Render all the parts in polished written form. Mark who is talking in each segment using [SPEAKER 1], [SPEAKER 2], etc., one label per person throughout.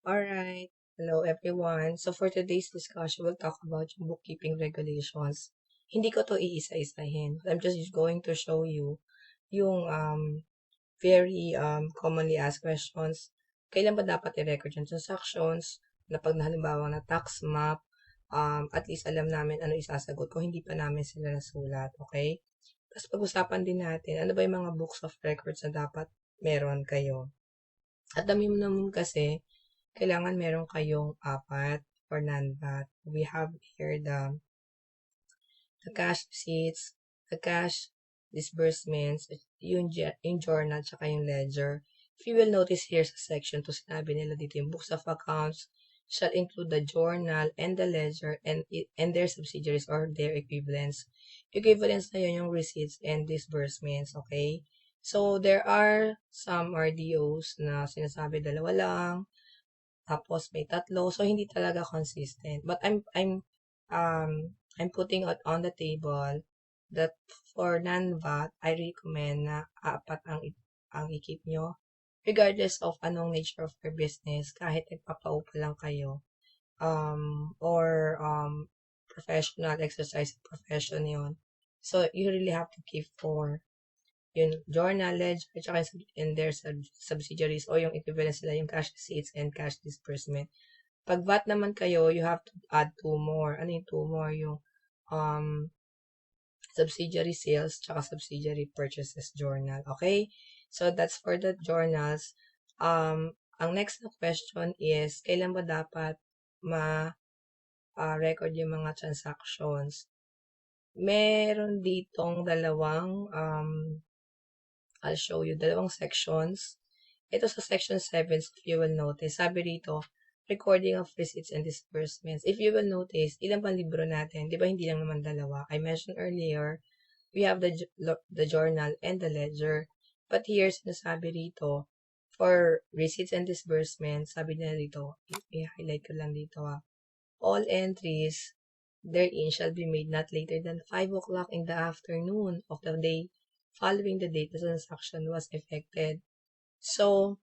[SPEAKER 1] Alright. Hello everyone. So for today's discussion, we'll talk about yung bookkeeping regulations. Hindi ko to iisa-isahin. I'm just going to show you yung very commonly asked questions. Kailan ba dapat i-record yung transactions? Na pag halimbawa na tax map, at least alam namin ano isasagot ko, hindi pa namin sila nasulat, okay? Tapos pag-usapan din natin, ano ba yung mga books of records na dapat meron kayo? At the minimum kasi, kailangan meron kayong apat for non-VAT. We have here the cash receipts, the cash disbursements, yung journal, tsaka yung ledger. If you will notice here sa section 2, sinabi nila dito yung books of accounts shall include the journal and the ledger and their subsidiaries or their equivalents. Equivalents na yun yung receipts and disbursements, okay? So, there are some RDOs na sinasabi dalawa lang, tapos may tatlo. So, hindi talaga consistent. But I'm putting it on the table that for non-VAT, I recommend na apat ang i-keep nyo. Regardless of anong nature of your business, kahit nagpapaupa lang kayo, or professional exercise profession yon. So, you really have to keep four. Yung journal, ledger, tsaka and their subsidiaries o yung equivalent sila yung cash receipts and cash disbursement. Pag VAT naman kayo, you have to add two more. Ano yung two more? Yung um, subsidiary sales tsaka subsidiary purchases journal. Okay? So, that's for the journals. Ang next na question is, kailan ba dapat ma-record yung mga transactions? Meron ditong I'll show you, dalawang sections. Ito sa section 7, if you will notice, sabi rito, recording of receipts and disbursements. If you will notice, ilang pang libro natin? Di ba hindi lang naman dalawa? I mentioned earlier, we have the journal and the ledger. But here, sinasabi rito, for receipts and disbursements, sabi nila rito, i-highlight ko lang dito all entries therein shall be made not later than 5 o'clock in the afternoon of the day following the date the transaction was effected. So,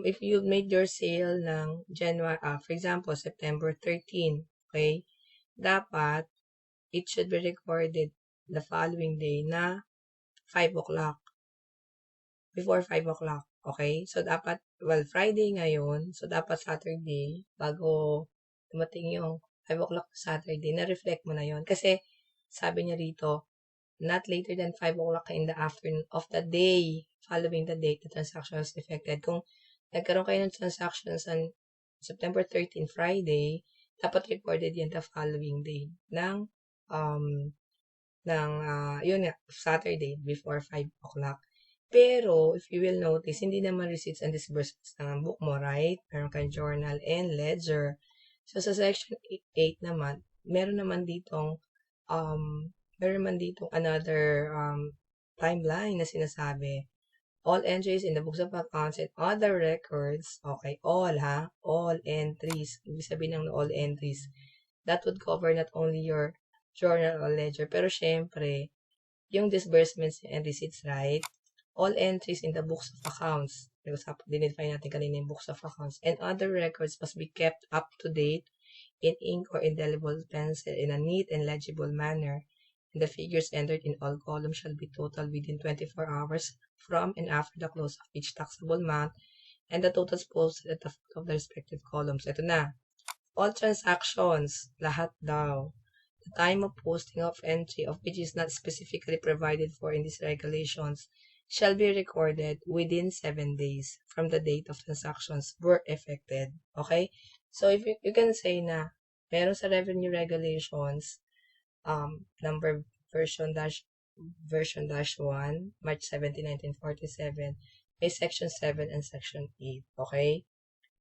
[SPEAKER 1] if you made your sale ng January, for example, September 13, okay, dapat, it should be recorded the following day na 5 o'clock. Before 5 o'clock, okay? So, dapat, well, Friday ngayon, so dapat Saturday, bago dumating yung 5 o'clock Saturday, na-reflect mo na yon. Kasi, sabi niya rito, not later than 5 o'clock in the afternoon of the day following the date the transaction was effected. Kung nagkaroon kayo ng transaction sa September 13, Friday, dapat recorded yan the following day um, yun nga, Saturday before 5 o'clock. Pero, if you will notice, hindi naman receipts and disbursements lang ang book mo, right? Meron kang journal and ledger. So, sa section 8 naman, meron naman ditong another timeline na sinasabi. All entries in the books of accounts and other records, okay, all entries, ibig sabihin ng all entries, that would cover not only your journal or ledger, pero syempre, yung disbursements and receipts, right? All entries in the books of accounts, dinify natin kanina yung books of accounts, and other records must be kept up to date in ink or indelible pencil in a neat and legible manner, and the figures entered in all columns shall be totaled within 24 hours from and after the close of each taxable month, and the totals posted at the foot of the respective columns. Ito na. All transactions, lahat daw. The time of posting of entry of which is not specifically provided for in these regulations shall be recorded within 7 days from the date of transactions were effected. Okay? So, if you can say na meron sa revenue regulations, number version dash 1, March 17, 1947, may section 7 and section 8. Okay?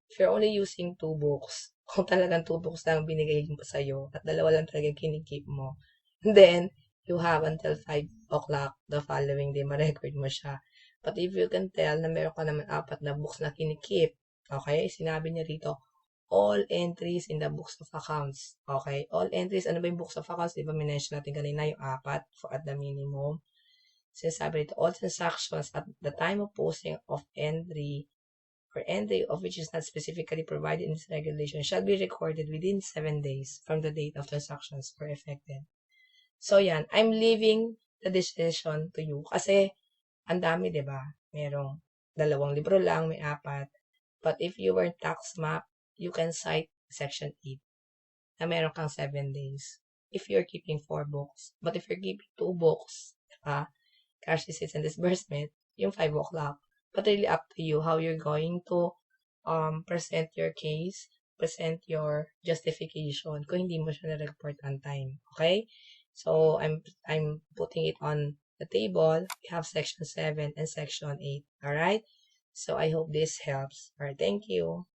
[SPEAKER 1] If you're only using 2 books, kung talagang 2 books lang binigay mo sa'yo, at dalawa lang talaga kinikip mo, then, you have until 5 o'clock the following day, ma-record mo siya. But if you can tell na meron ka naman 4 na books na kinikip, okay, sinabi niya rito, all entries in the books of accounts. Okay, all entries, ano ba yung books of accounts? Diba, minention natin kanina yung 4 for at the minimum. Sinasabi rito, all transactions at the time of posting of entry or entry of which is not specifically provided in this regulation shall be recorded within 7 days from the date of transactions were effected. So, yan. I'm leaving the decision to you. Kasi, ang dami, di ba? Merong 2 libro lang, may 4. But if you were tax map, you can cite section 8 na meron kang 7 days. If you're keeping 4 books. But if you're keeping 2 books, diba? Cash receipts and disbursement, yung 5 o'clock. But really up to you how you're going to present your case, present your justification kung hindi mo siya na-report on time. Okay? So, I'm putting it on the table. We have section 7 and section 8. Alright? So, I hope this helps. Alright, thank you.